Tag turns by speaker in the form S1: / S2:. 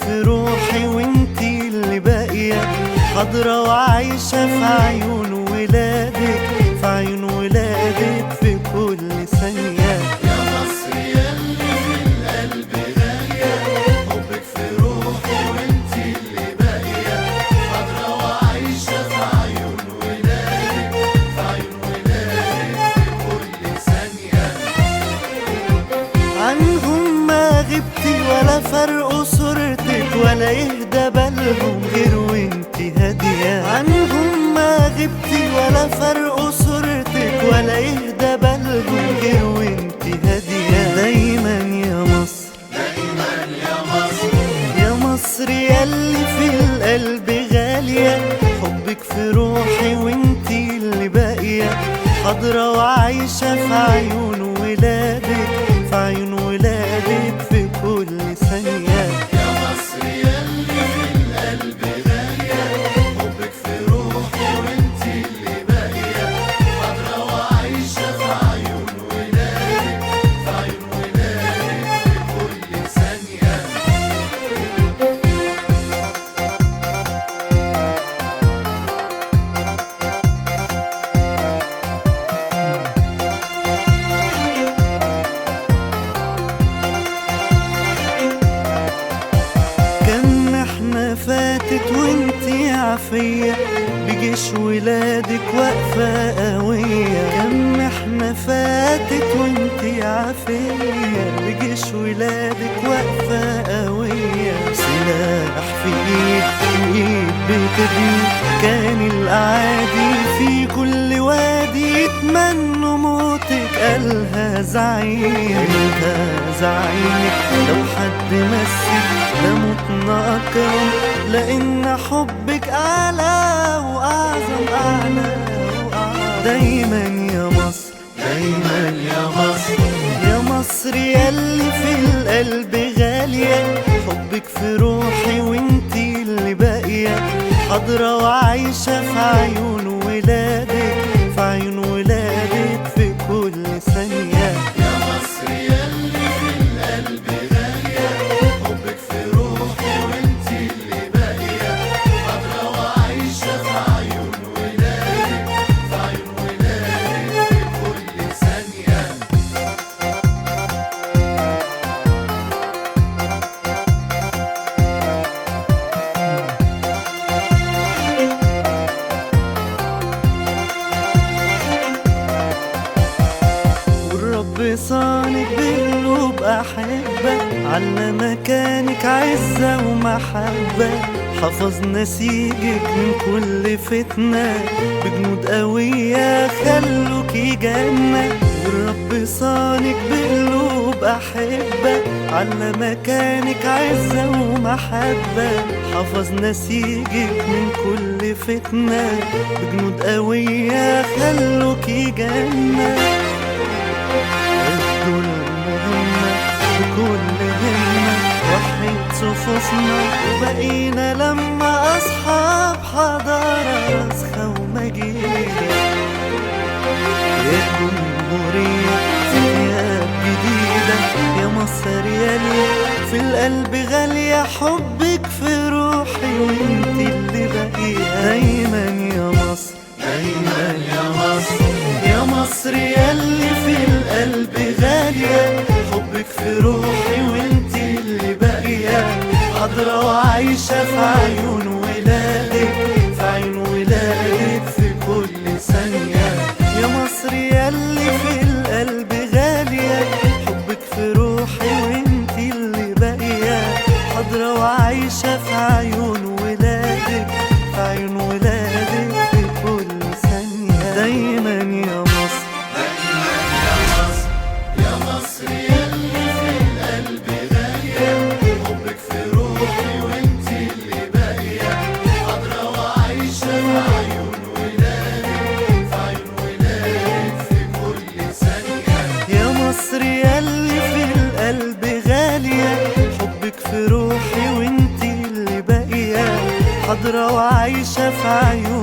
S1: في روحي وانتي اللي باقية، حاضرة وعايشة في عيون ولادك، في عيون ولادك في كل ثانية.
S2: يا مصر ياللي في القلب غالية، حبك في روحي وانتي اللي باقية، حاضرة وعايشة في عيون ولادك، في عيون ولادك في كل ثانية.
S1: عنهم ما غبتي ولا فرقوا صورتك، ولا يهدى بالهم غير وانتي هادية. عنهم ما غبتي ولا فرقوا صورتك، ولا يهدى بالهم غير وانتي هادية. دايما يا مصر،
S2: دايما يا مصر،
S1: يا مصر ياللي في القلب غالية، حبك في روحي وانتي اللي باقية، حاضرة وعايشة في عيون ولادك، في عيون ولادك في كل ثانية.
S2: يا مصر ياللي في القلب غالية، حبك في روحي وانتي اللي باقية، حاضرة وعايشة في عيون ولادك، في عيون ولادك في كل ثانية.
S1: كم احنا فاتت وانتي عافية، بجيش ولادك واقفة قوية. كم احنا فاتت وانتي عافية، بجيش ولادك واقفة قوية. سلاح في ايد وايد بتبني، كان الاعادي في كل وادي يتمنوا موتك. قالها زعيم، قالها زعيمك، لو حد مسك لموتنا أكرم، لأن حبك أعلى وأعظم، أعلى وأعظم. دايما يا مصر،
S2: دايما يا مصر،
S1: يا مصر ياللي في القلب غالية، حبك في روحي وانتي اللي باقية، حاضرة وعايشة في عيون ولادك، في عيون ولادك في كل ثانية.
S2: يا مصر ياللي في القلب غالية، حبك في روحي وانتي اللي باقية، حاضرة وعايشة في عيون ولادك، في عيون ولادك في كل ثانية.
S1: والرب صانك بقلوب أحبة، على مكانك عزة ومحبة، حفظ نسيجك من كل فتنة، بجنود قوية خلوكي جنة. والرب صانك بقلوب أحبة، على مكانك عزة ومحبة، حفظ نسيجك من كل فتنة، بجنود قوية خلوكي جنة. ادوا المهمة بكل همة، وحيد صفوفنا وبقينا لما أصحاب حضارة راسخة ومجيدة. يا جمهورية في ثياب جديدة، يا مصر ياللي في القلب غالية، حبك في روحي وانتي اللي باقية. دايما يا مصر،
S2: دايما يا مصر،
S1: يا مصر ياللي في القلب غالية، حبك في روحي وانتي اللي باقية، حاضرة وعايشة في عيون ولادك، في عيون ولادك في كل ثانية. يا مصر ياللي في القلب غالية، حبك في روحي وانتي اللي باقية، حاضرة وعايشة في عيون ولادك، في عيون ولادك في كل ثانية. دايما يا مصر،
S2: دايما يا مصر، يا مصر ياللي في القلب غالية، حبك في روحي وانتي اللي باقية، حاضرة وعايشة في عيون ولادك، في عيون ولادك في كل ثانية.
S1: يا مصر ياللي في القلب غالية، حبك في روحي وانتي اللي باقية، حاضرة وعايشة في عيون